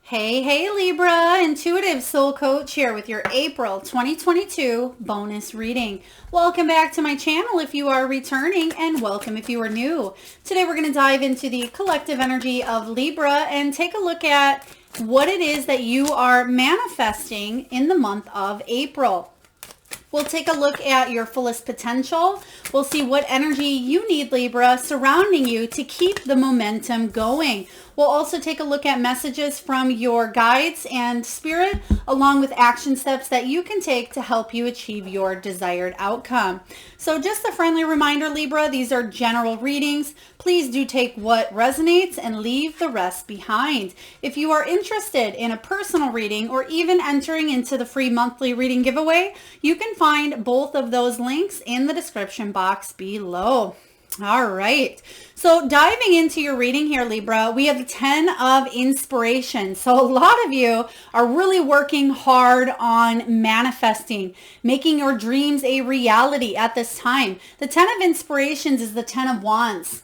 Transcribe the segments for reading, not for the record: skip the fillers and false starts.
Hey, Libra, Intuitive Soul Coach here with your April 2022 bonus reading. Welcome back to my channel if you are returning, and welcome if you are new. Today we're going to dive into the collective energy of Libra and take a look at what it is that you are manifesting in the month of April. We'll take a look at your fullest potential. We'll see what energy you need, Libra, surrounding you to keep the momentum going. We'll also take a look at messages from your guides and spirit, along with action steps that you can take to help you achieve your desired outcome. So just a friendly reminder, Libra, these are general readings. Please do take what resonates and leave the rest behind. If you are interested in a personal reading or even entering into the free monthly reading giveaway, you can find both of those links in the description box below. All right. So diving into your reading here, Libra, we have the 10 of inspiration. So a lot of you are really working hard on manifesting, making your dreams a reality at this time. The 10 of inspirations is the 10 of wands.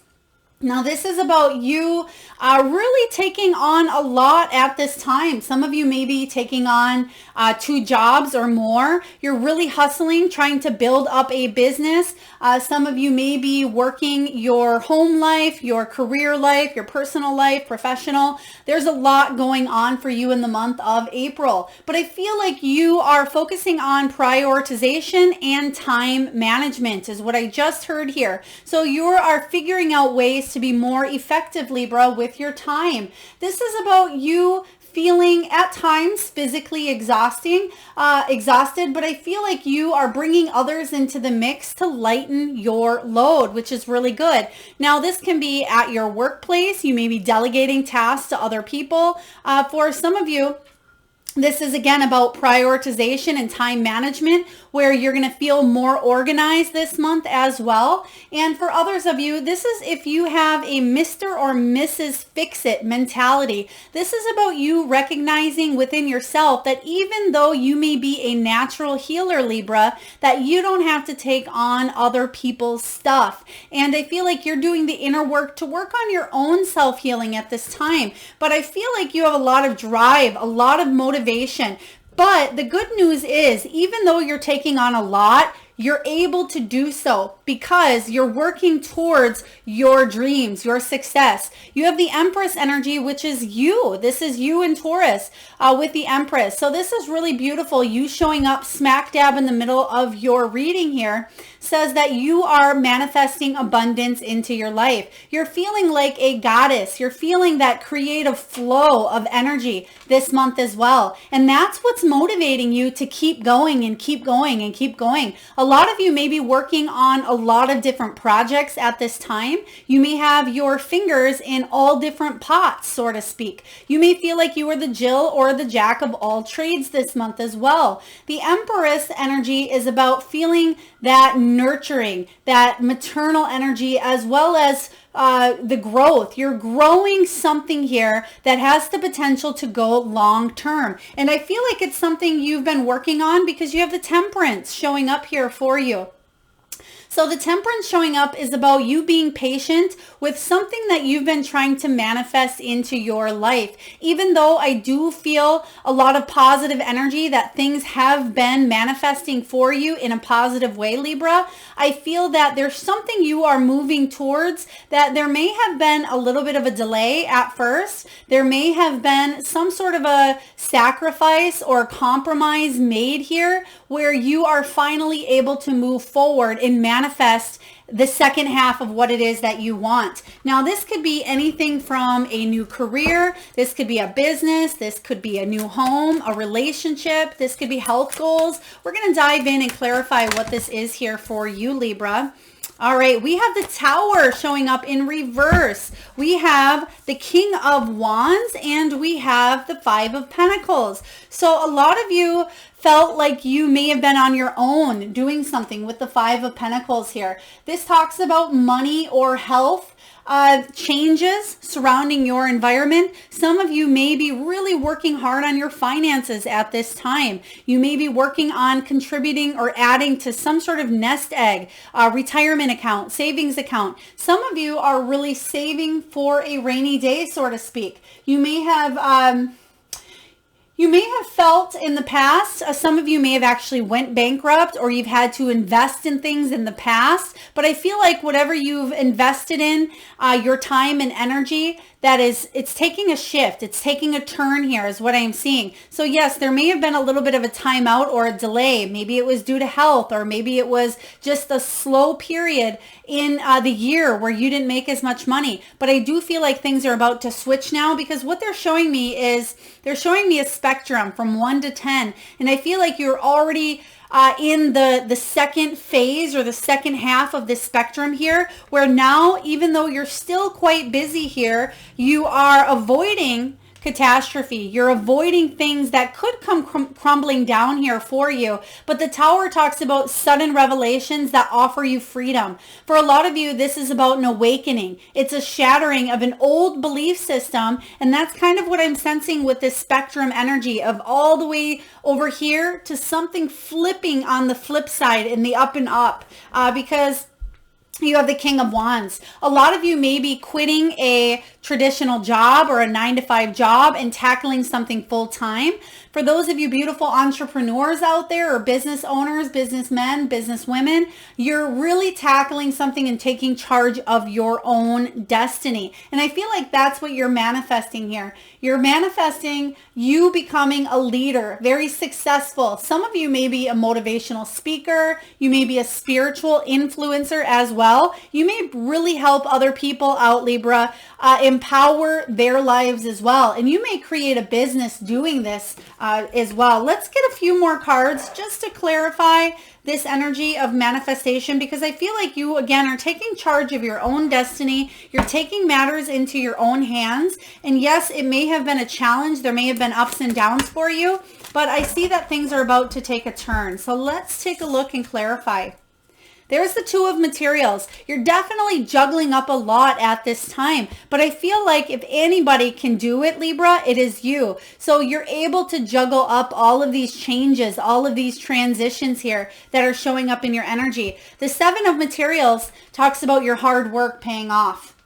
Now, this is about you really taking on a lot at this time. Some of you may be taking on 2 jobs or more. You're really hustling, trying to build up a business. Some of you may be working your home life, your career life, your personal life, professional. There's a lot going on for you in the month of April. But I feel like you are focusing on prioritization and time management is what I just heard here. So you are figuring out ways to be more effective, Libra, with your time. This is about you feeling at times physically exhausted, but I feel like you are bringing others into the mix to lighten your load, which is really good. Now, this can be at your workplace. You may be delegating tasks to other people. For some of you, this is again about prioritization and time management, where you're going to feel more organized this month as well. And for others of you, this is if you have a Mr. or Mrs. Fix-It mentality. This is about you recognizing within yourself that even though you may be a natural healer, Libra, that you don't have to take on other people's stuff. And I feel like you're doing the inner work to work on your own self-healing at this time. But I feel like you have a lot of drive, a lot of motivation. But the good news is, even though you're taking on a lot, you're able to do so because you're working towards your dreams, your success. You have the Empress energy, which is you. This is you in Taurus with the Empress. So this is really beautiful. You showing up smack dab in the middle of your reading here says that you are manifesting abundance into your life. You're feeling like a goddess. You're feeling that creative flow of energy this month as well. And that's what's motivating you to keep going and keep going and keep going. A lot of you may be working on a lot of different projects at this time. You may have your fingers in all different pots, so to speak. You may feel like you are the Jill or the Jack of all trades this month as well. The Empress energy is about feeling that nurturing, that maternal energy, as well as the growth. You're growing something here that has the potential to go long term. And I feel like it's something you've been working on because you have the Temperance showing up here for you. So the Temperance showing up is about you being patient with something that you've been trying to manifest into your life. Even though I do feel a lot of positive energy that things have been manifesting for you in a positive way, Libra, I feel that there's something you are moving towards that there may have been a little bit of a delay at first. There may have been some sort of a sacrifice or compromise made here where you are finally able to move forward and manifest the second half of what it is that you want. Now, this could be anything from a new career. This could be a business. This could be a new home, a relationship. This could be health goals. We're going to dive in and clarify what this is here for you, Libra. All right, we have the Tower showing up in reverse. We have the King of Wands and we have the Five of Pentacles. So a lot of you felt like you may have been on your own doing something with the Five of Pentacles here. This talks about money or health changes surrounding your environment. Some of you may be really working hard on your finances at this time. You may be working on contributing or adding to some sort of nest egg, retirement account, savings account. Some of you are really saving for a rainy day, so to speak. You may have You may have felt in the past, some of you may have actually went bankrupt, or you've had to invest in things in the past, but I feel like whatever you've invested in, your time and energy, it's taking a shift. It's taking a turn here is what I'm seeing. So yes, there may have been a little bit of a timeout or a delay. Maybe it was due to health, or maybe it was just a slow period in the year where you didn't make as much money. But I do feel like things are about to switch now, because what they're showing me is they're showing me a spectrum from 1 to 10. And I feel like you're already in the second phase, or the second half of this spectrum here, where now, even though you're still quite busy here, you are avoiding catastrophe. You're avoiding things that could come crumbling down here for you. But the Tower talks about sudden revelations that offer you freedom. For a lot of you, this is about an awakening. It's a shattering of an old belief system. And that's kind of what I'm sensing with this spectrum energy of all the way over here to something flipping on the flip side in the up and up. Because you have the King of Wands. A lot of you may be quitting a traditional job or a 9-to-5 job and tackling something full time. For those of you beautiful entrepreneurs out there, or business owners, businessmen, businesswomen, you're really tackling something and taking charge of your own destiny. And I feel like that's what you're manifesting here. You're manifesting you becoming a leader, very successful. Some of you may be a motivational speaker. You may be a spiritual influencer as well. You may really help other people out, Libra, empower their lives as well. And you may create a business doing this as well. Let's get a few more cards just to clarify this energy of manifestation, because I feel like you, again, are taking charge of your own destiny. You're taking matters into your own hands. And yes, it may have been a challenge. There may have been ups and downs for you, but I see that things are about to take a turn. So let's take a look and clarify. There's the Two of Materials. You're definitely juggling up a lot at this time, but I feel like if anybody can do it, Libra, it is you. So you're able to juggle up all of these changes, all of these transitions here that are showing up in your energy. The Seven of Materials talks about your hard work paying off.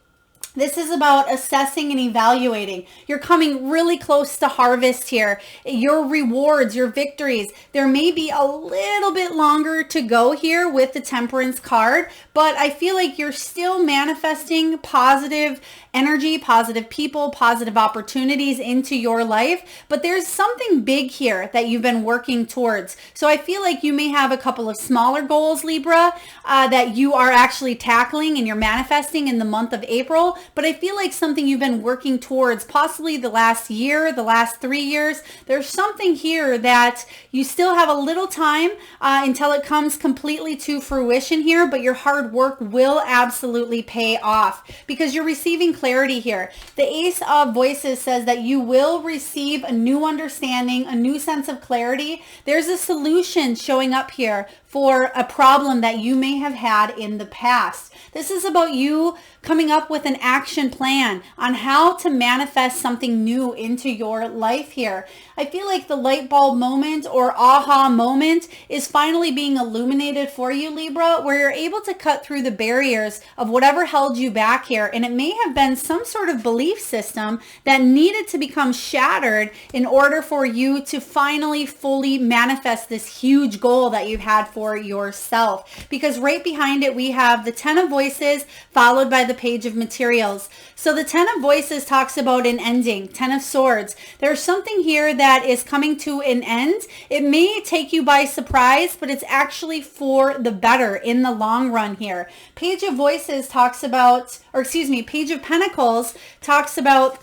This is about assessing and evaluating. You're coming really close to harvest here. Your rewards, your victories. There may be a little bit longer to go here with the Temperance card, but I feel like you're still manifesting positive energy, positive people, positive opportunities into your life. But there's something big here that you've been working towards. So I feel like you may have a couple of smaller goals, Libra, that you are actually tackling and you're manifesting in the month of April. But I feel like something you've been working towards possibly the last year, the last 3 years. There's something here that you still have a little time until it comes completely to fruition here, but your hard work will absolutely pay off because you're receiving clarity here. The Ace of Voices says that you will receive a new understanding, a new sense of clarity. There's a solution showing up here for a problem that you may have had in the past. This is about you coming up with an action plan on how to manifest something new into your life here. I feel like the light bulb moment or aha moment is finally being illuminated for you, Libra, where you're able to cut through the barriers of whatever held you back here. And it may have been some sort of belief system that needed to become shattered in order for you to finally fully manifest this huge goal that you've had for yourself. Because right behind it, we have the Ten of Voices followed by the Page of Materials. So the Ten of Voices talks about an ending. Ten of Swords. There's something here that is coming to an end. It may take you by surprise, but it's actually for the better in the long run here. Page of Voices talks about, Page of Pentacles talks about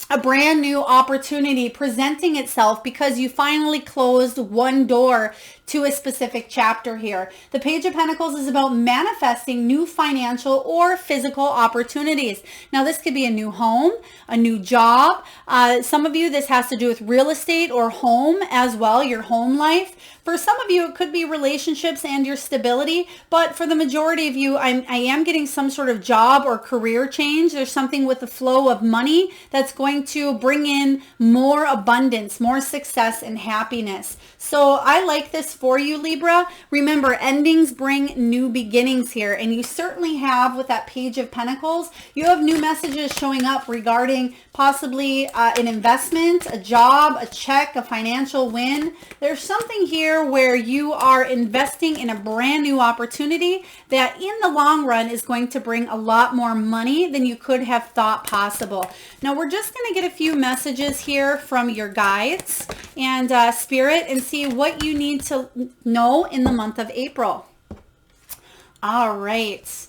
a brand new opportunity presenting itself because you finally closed one door to a specific chapter here. The Page of Pentacles is about manifesting new financial or physical opportunities. Now, this could be a new home, a new job. Some of you, this has to do with real estate or home as well, your home life. For some of you, it could be relationships and your stability. But for the majority of you, I am getting some sort of job or career change. There's something with the flow of money that's going to bring in more abundance, more success and happiness. So I like this for you, Libra. Remember, endings bring new beginnings here, and you certainly have, with that Page of Pentacles, you have new messages showing up regarding possibly an investment, a job, a check, a financial win. There's something here where you are investing in a brand new opportunity that in the long run is going to bring a lot more money than you could have thought possible. Now we're just going to get a few messages here from your guides and Spirit and see what you need to know in the month of April. All right.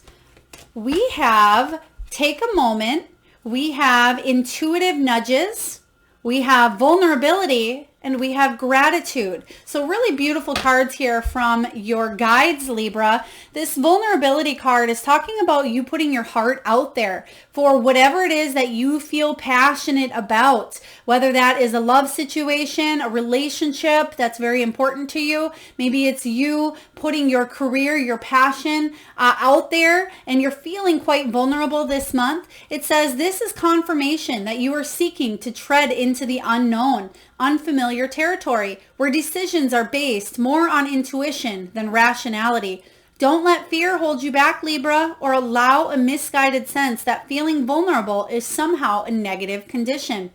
We have take a moment. We have intuitive nudges. We have vulnerability. And we have gratitude. So really beautiful cards here from your guides, Libra. This vulnerability card is talking about you putting your heart out there for whatever it is that you feel passionate about, whether that is a love situation, a relationship that's very important to you. Maybe it's you putting your career, your passion out there, and you're feeling quite vulnerable this month. It says this is confirmation that you are seeking to tread into the unknown, unfamiliar territory where decisions are based more on intuition than rationality. Don't let fear hold you back, Libra, or allow a misguided sense that feeling vulnerable is somehow a negative condition.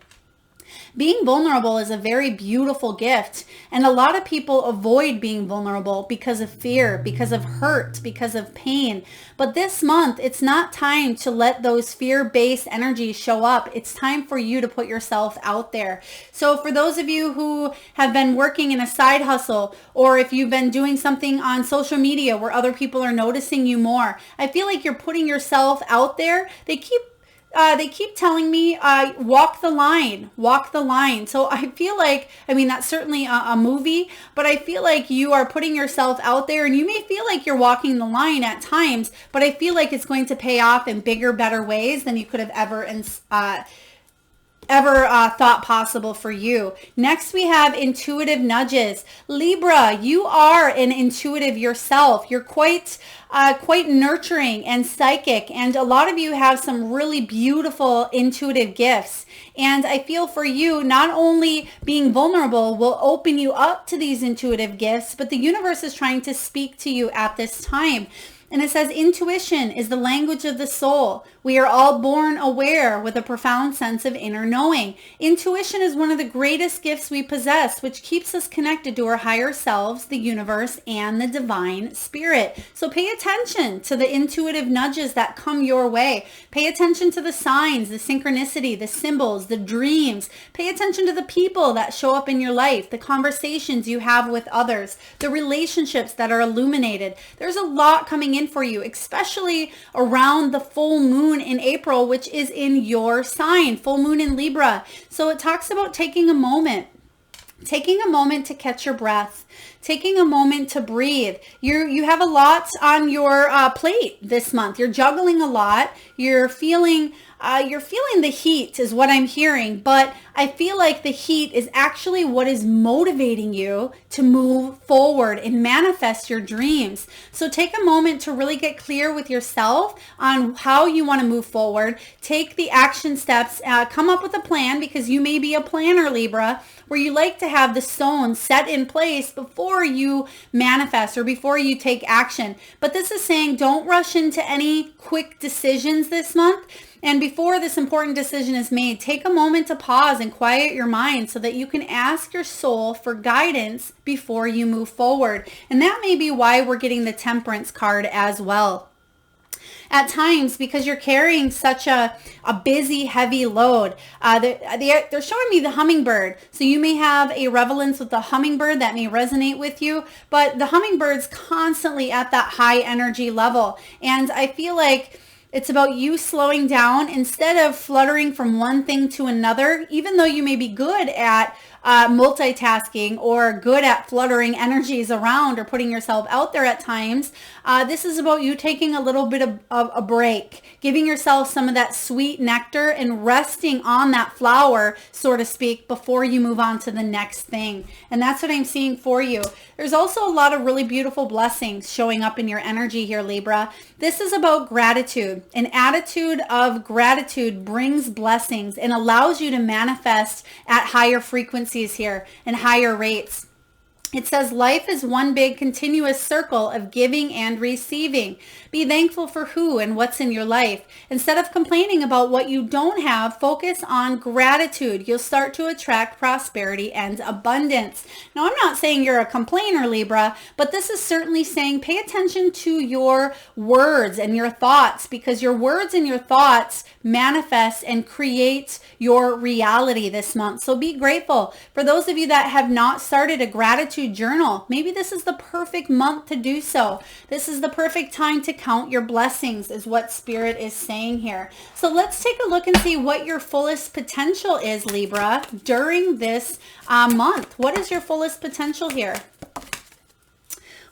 Being vulnerable is a very beautiful gift, and a lot of people avoid being vulnerable because of fear, because of hurt, because of pain. But this month, it's not time to let those fear-based energies show up. It's time for you to put yourself out there. So for those of you who have been working in a side hustle, or if you've been doing something on social media where other people are noticing you more, I feel like you're putting yourself out there. They keep telling me, walk the line, walk the line. So I feel like, that's certainly a movie, but I feel like you are putting yourself out there, and you may feel like you're walking the line at times, but I feel like it's going to pay off in bigger, better ways than you could have ever thought possible for you. Next, we have intuitive nudges. Libra, you are an intuitive yourself. You're quite nurturing and psychic, and a lot of you have some really beautiful intuitive gifts. And I feel for you, not only being vulnerable will open you up to these intuitive gifts, but the universe is trying to speak to you at this time. And it says intuition is the language of the soul. We are all born aware with a profound sense of inner knowing. Intuition is one of the greatest gifts we possess, which keeps us connected to our higher selves, the universe, and the divine spirit. So pay attention to the intuitive nudges that come your way. Pay attention to the signs, the synchronicity, the symbols, the dreams. Pay attention to the people that show up in your life, the conversations you have with others, the relationships that are illuminated. There's a lot coming in for you, especially around the full moon in April, which is in your sign, full moon in Libra. So it talks about taking a moment to catch your breath, taking a moment to breathe. You have a lot on your plate this month. You're juggling a lot. You're feeling the heat is what I'm hearing, but I feel like the heat is actually what is motivating you to move forward and manifest your dreams. So take a moment to really get clear with yourself on how you want to move forward. Take the action steps, come up with a plan, because you may be a planner, Libra, where you like to have the stones set in place before you manifest or before you take action. But this is saying don't rush into any quick decisions this month. And before this important decision is made, take a moment to pause and quiet your mind so that you can ask your soul for guidance before you move forward. And that may be why we're getting the Temperance card as well. At times, because you're carrying such a busy, heavy load, they're showing me the hummingbird. So you may have a relevance with the hummingbird that may resonate with you, but the hummingbird's constantly at that high energy level. And I feel like it's about you slowing down instead of fluttering from one thing to another, even though you may be good at multitasking or good at fluttering energies around or putting yourself out there at times. This is about you taking a little bit of a break, giving yourself some of that sweet nectar and resting on that flower, so to speak, before you move on to the next thing. And that's what I'm seeing for you. There's also a lot of really beautiful blessings showing up in your energy here, Libra. This is about gratitude. An attitude of gratitude brings blessings and allows you to manifest at higher frequencies here and higher rates. It says life is one big continuous circle of giving and receiving. Be thankful for who and what's in your life. Instead of complaining about what you don't have, focus on gratitude. You'll start to attract prosperity and abundance. Now, I'm not saying you're a complainer, Libra, but this is certainly saying pay attention to your words and your thoughts, because your words and your thoughts manifest and create your reality this month. So be grateful. For those of you that have not started a gratitude journal, maybe this is the perfect month to do so. This is the perfect time to count your blessings, is what Spirit is saying here. So let's take a look and see what your fullest potential is, Libra, during this month. What is your fullest potential here?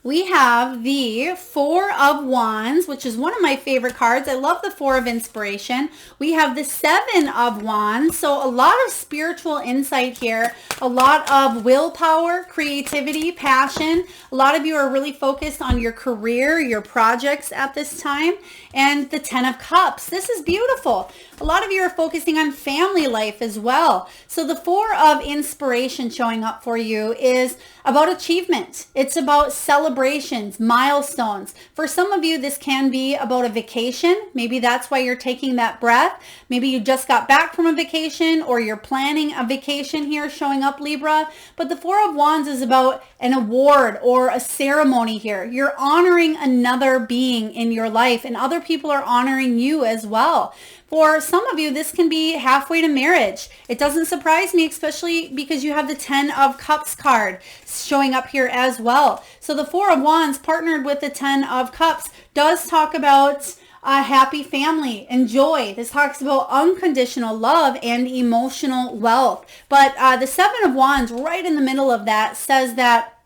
We have the Four of Wands, which is one of my favorite cards. I love the Four of Inspiration. We have the Seven of Wands. So a lot of spiritual insight here, a lot of willpower, creativity, passion. A lot of you are really focused on your career, your projects at this time. And the Ten of Cups. This is beautiful. A lot of you are focusing on family life as well. So the Four of Inspiration showing up for you is about achievement. It's about celebrations, milestones. For some of you, this can be about a vacation. Maybe that's why you're taking that breath. Maybe you just got back from a vacation, or you're planning a vacation here showing up, Libra. But the Four of Wands is about an award or a ceremony here. You're honoring another being in your life, and other people are honoring you as well. For some of you, this can be halfway to marriage. It doesn't surprise me, especially because you have the Ten of Cups card showing up here as well. So the Four of Wands partnered with the Ten of Cups does talk about a happy family and joy. This talks about unconditional love and emotional wealth. But the Seven of Wands right in the middle of that says that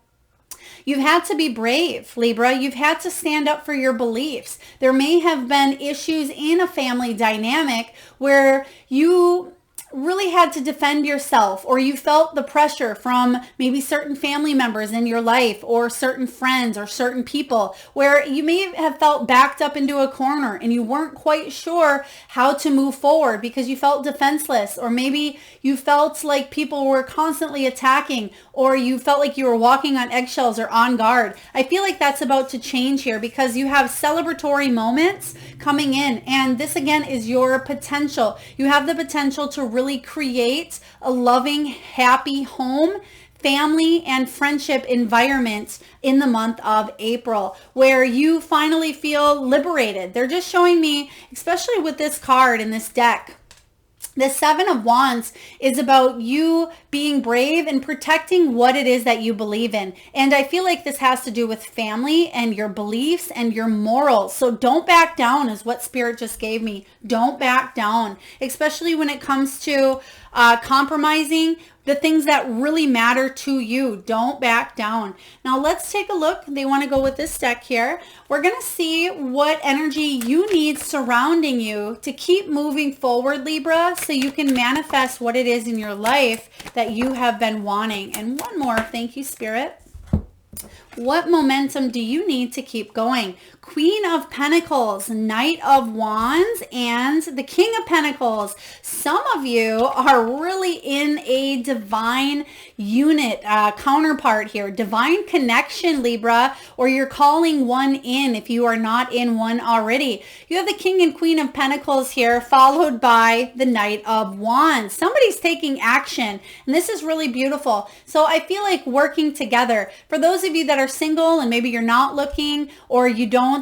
you've had to be brave, Libra. You've had to stand up for your beliefs. There may have been issues in a family dynamic where you really had to defend yourself, or you felt the pressure from maybe certain family members in your life, or certain friends or certain people, where you may have felt backed up into a corner and you weren't quite sure how to move forward because you felt defenseless, or maybe you felt like people were constantly attacking, or you felt like you were walking on eggshells or on guard. I feel like that's about to change here because you have celebratory moments coming in, and this again is your potential. You have the potential to really create a loving, happy home, family, and friendship environment in the month of April, where you finally feel liberated. They're just showing me, especially with this card in this deck, the Seven of Wands is about you being brave and protecting what it is that you believe in. And I feel like this has to do with family and your beliefs and your morals. So don't back down is what Spirit just gave me. Don't back down, especially when it comes to compromising the things that really matter to you. Don't back down. Now let's take a look. They want to go with this deck here. We're going to see what energy you need surrounding you to keep moving forward, Libra, so you can manifest what it is in your life that you have been wanting. And one more. Thank you, Spirit. What momentum do you need to keep going? Queen of Pentacles, Knight of Wands, and the King of Pentacles. Some of you are really in a divine unit, counterpart here. Divine connection, Libra, or you're calling one in if you are not in one already. You have the King and Queen of Pentacles here, followed by the Knight of Wands. Somebody's taking action, and this is really beautiful. So I feel like working together. For those of you that are single and maybe you're not looking, or you don't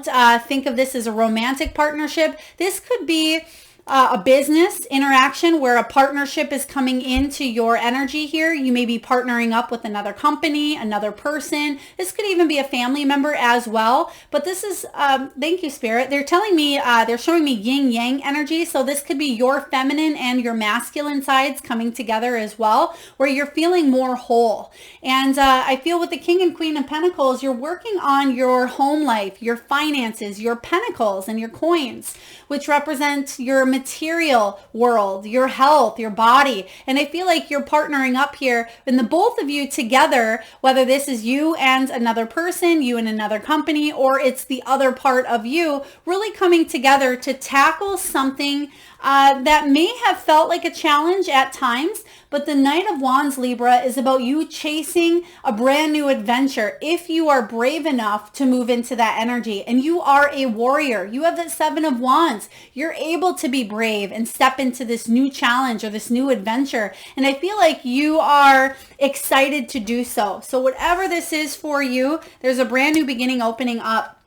think of this as a romantic partnership, this could be a business interaction where a partnership is coming into your energy here. You may be partnering up with another company, another person. This could even be a family member as well. But this is, thank you, Spirit. They're telling me, they're showing me yin yang energy. So this could be your feminine and your masculine sides coming together as well, where you're feeling more whole. And I feel with the King and Queen of Pentacles, you're working on your home life, your finances, your pentacles and your coins, which represent your material world, your health, your body. And I feel like you're partnering up here, and the both of you together, whether this is you and another person, you and another company, or it's the other part of you, really coming together to tackle something that may have felt like a challenge at times, but the Knight of Wands, Libra, is about you chasing a brand new adventure if you are brave enough to move into that energy. And you are a warrior. You have that Seven of Wands. You're able to be brave and step into this new challenge or this new adventure. And I feel like you are excited to do so. So whatever this is for you, there's a brand new beginning opening up.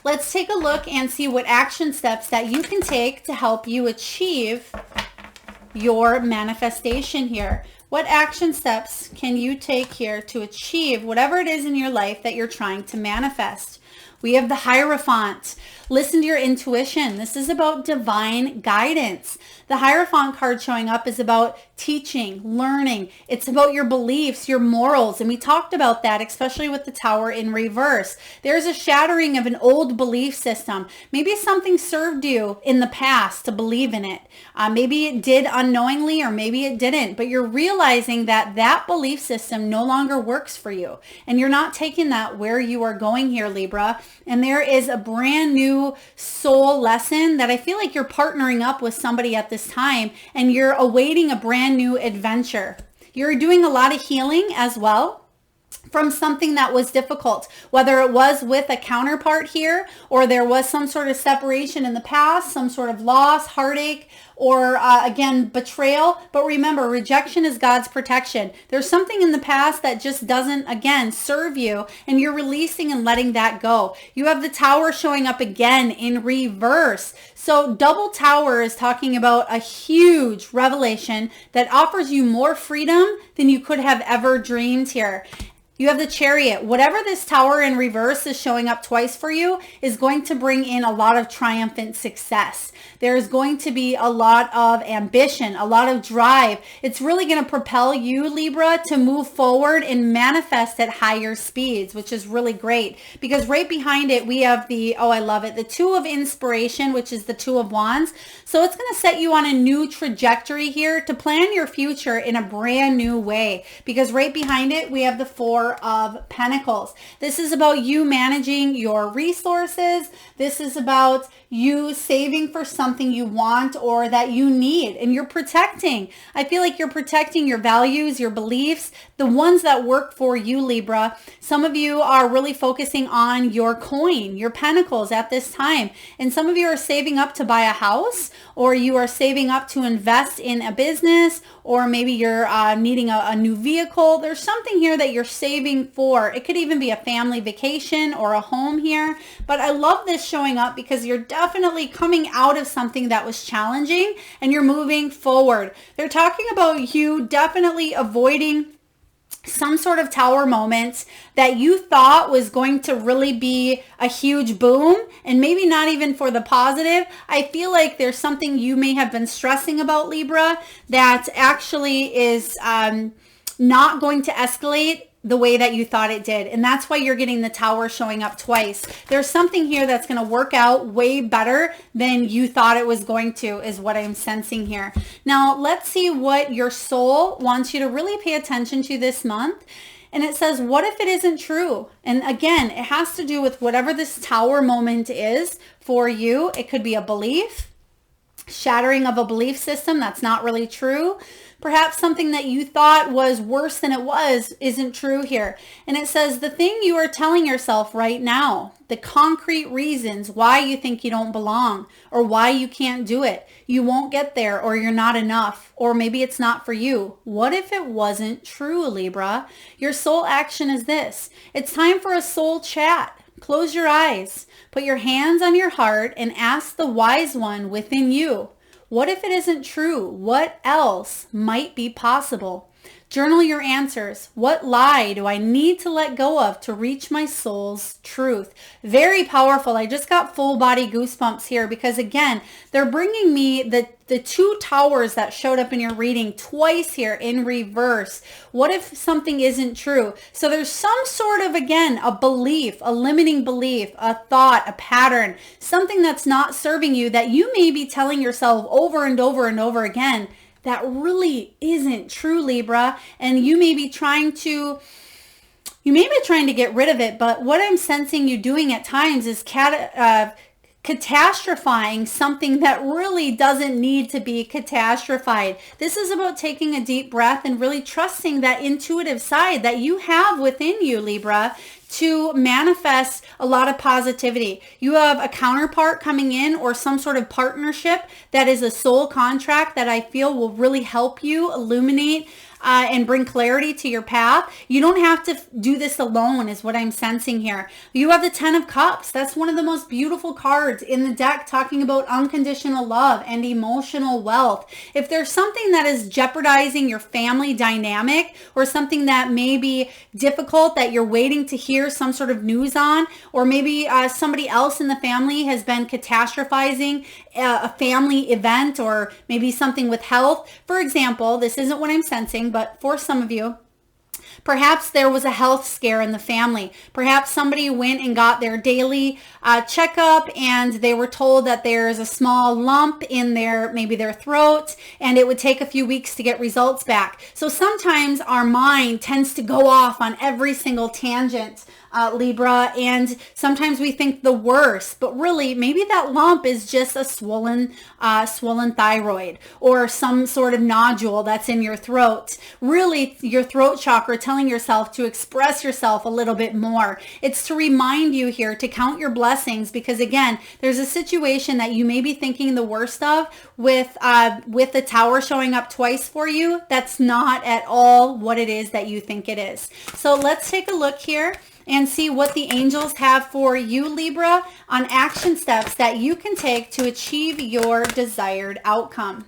Let's take a look and see what action steps that you can take to help you achieve your manifestation here. What action steps can you take here to achieve whatever it is in your life that you're trying to manifest? We have the Hierophant. Listen to your intuition. This is about divine guidance. The Hierophant card showing up is about teaching, learning. It's about your beliefs, your morals. And we talked about that, especially with the Tower in reverse. There's a shattering of an old belief system. Maybe something served you in the past to believe in it. Maybe it did unknowingly, or maybe it didn't. But you're realizing that that belief system no longer works for you. And you're not taking that where you are going here, Libra. And there is a brand new soul lesson that I feel like you're partnering up with somebody at this time, and you're awaiting a brand new adventure. You're doing a lot of healing as well from something that was difficult, whether it was with a counterpart here, or there was some sort of separation in the past, some sort of loss, heartache, or again, betrayal. But remember, rejection is God's protection. There's something in the past that just doesn't, again, serve you, and you're releasing and letting that go. You have the Tower showing up again in reverse. So double Tower is talking about a huge revelation that offers you more freedom than you could have ever dreamed here. You have the Chariot. Whatever this Tower in reverse is showing up twice for you is going to bring in a lot of triumphant success. There is going to be a lot of ambition, a lot of drive. It's really going to propel you, Libra, to move forward and manifest at higher speeds, which is really great. Because right behind it, we have the, oh, I love it, the Two of Inspiration, which is the Two of Wands. So it's going to set you on a new trajectory here to plan your future in a brand new way. Because right behind it, we have the Four of Pentacles. This is about you managing your resources. This is about you saving for something you want or that you need, and you're protecting. I feel like you're protecting your values, your beliefs, the ones that work for you, Libra. Some of you are really focusing on your coin, your pentacles at this time. And some of you are saving up to buy a house, or you are saving up to invest in a business, or maybe you're needing a new vehicle. There's something here that you're saving for. It could even be a family vacation or a home here. But I love this showing up because you're definitely coming out of something that was challenging and you're moving forward. They're talking about you definitely avoiding some sort of Tower moment that you thought was going to really be a huge boom, and maybe not even for the positive. I feel like there's something you may have been stressing about, Libra, that actually is not going to escalate the way that you thought it did. And that's why you're getting the Tower showing up twice. There's something here that's going to work out way better than you thought it was going to, is what I'm sensing here. Now, let's see what your soul wants you to really pay attention to this month. And it says, what if it isn't true? And again, it has to do with whatever this Tower moment is for you. It could be a belief, shattering of a belief system that's not really true. Perhaps something that you thought was worse than it was isn't true here. And it says the thing you are telling yourself right now, the concrete reasons why you think you don't belong or why you can't do it. You won't get there, or you're not enough, or maybe it's not for you. What if it wasn't true, Libra? Your soul action is this. It's time for a soul chat. Close your eyes, put your hands on your heart, and ask the wise one within you. What if it isn't true? What else might be possible? Journal your answers. What lie do I need to let go of to reach my soul's truth? Very powerful. I just got full body goosebumps here because, again, they're bringing me the two towers that showed up in your reading twice here in reverse. What if something isn't true? So there's some sort of, again, a belief, a limiting belief, a thought, a pattern, something that's not serving you that you may be telling yourself over and over and over again that really isn't true, Libra. And you may be trying to get rid of it, but what I'm sensing you doing at times is catastrophizing something that really doesn't need to be catastrophized. This is about taking a deep breath and really trusting that intuitive side that you have within you, Libra, to manifest a lot of positivity. You have a counterpart coming in or some sort of partnership that is a soul contract that I feel will really help you illuminate and bring clarity to your path. You don't have to do this alone is what I'm sensing here. You have the 10 of Cups. That's one of the most beautiful cards in the deck, talking about unconditional love and emotional wealth. If there's something that is jeopardizing your family dynamic or something that may be difficult that you're waiting to hear some sort of news on, or maybe somebody else in the family has been catastrophizing a family event, or maybe something with health. For example, this isn't what I'm sensing, but for some of you, perhaps there was a health scare in the family. Perhaps somebody went and got their daily checkup and they were told that there's a small lump in maybe their throat, and it would take a few weeks to get results back. So sometimes our mind tends to go off on every single tangent, Libra, and sometimes we think the worst, but really maybe that lump is just a swollen thyroid or some sort of nodule that's in your throat. Really, your throat chakra telling yourself to express yourself a little bit more. It's to remind you here to count your blessings, because again, there's a situation that you may be thinking the worst of with the tower showing up twice for you. That's not at all what it is that you think it is. So let's take a look here and see what the angels have for you, Libra, on action steps that you can take to achieve your desired outcome.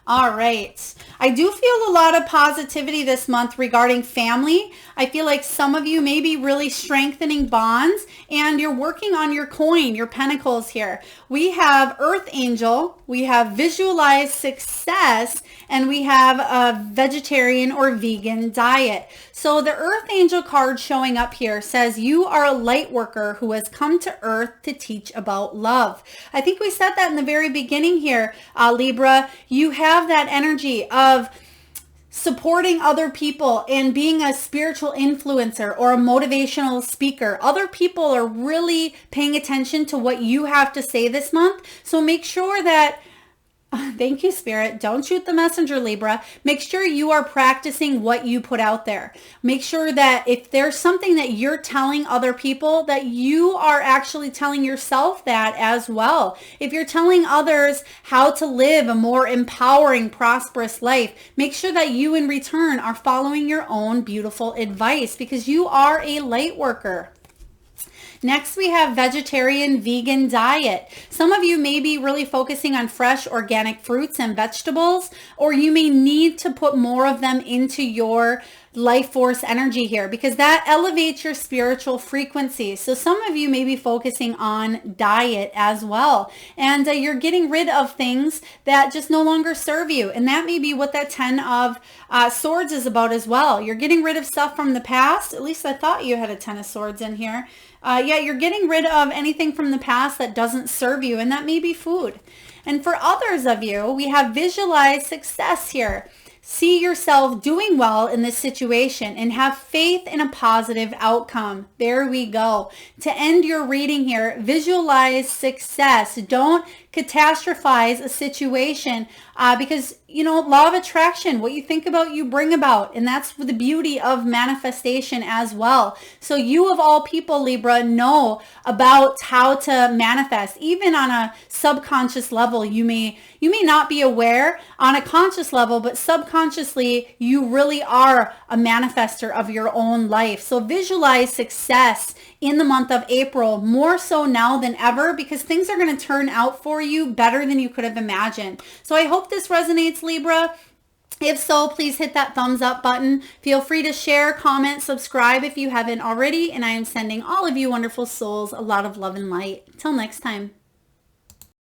All right. I do feel a lot of positivity this month regarding family. I feel like some of you may be really strengthening bonds, and you're working on your coin, your pentacles here. We have Earth Angel, we have Visualize Success, and we have a vegetarian or vegan diet. So the Earth Angel card showing up here says you are a light worker who has come to Earth to teach about love. I think we said that in the very beginning here, Libra. You have that energy of supporting other people and being a spiritual influencer or a motivational speaker. Other people are really paying attention to what you have to say this month. So make sure that thank you, Spirit. Don't shoot the messenger, Libra. Make sure you are practicing what you put out there. Make sure that if there's something that you're telling other people, that you are actually telling yourself that as well. If you're telling others how to live a more empowering, prosperous life, make sure that you in return are following your own beautiful advice, because you are a light worker. Next, we have vegetarian vegan diet. Some of you may be really focusing on fresh organic fruits and vegetables, or you may need to put more of them into your life force energy here, because that elevates your spiritual frequency. So some of you may be focusing on diet as well, and you're getting rid of things that just no longer serve you. And that may be what that 10 of swords is about as well. You're getting rid of stuff from the past. At least I thought you had a 10 of swords in here. Yeah, you're getting rid of anything from the past that doesn't serve you, and that may be food. And for others of you, we have visualize success here. See yourself doing well in this situation and have faith in a positive outcome. There we go. To end your reading here, visualize success. Don't catastrophize a situation because, you know, law of attraction, what you think about, you bring about. And that's the beauty of manifestation as well. So you of all people, Libra, know about how to manifest. Even on a subconscious level, you may not be aware on a conscious level, but subconsciously, you really are a manifester of your own life. So visualize success in the month of April, more so now than ever, because things are going to turn out for you better than you could have imagined. So I hope this resonates, Libra. If so, please hit that thumbs up button. Feel free to share, comment, subscribe if you haven't already. And I am sending all of you wonderful souls a lot of love and light. Till next time.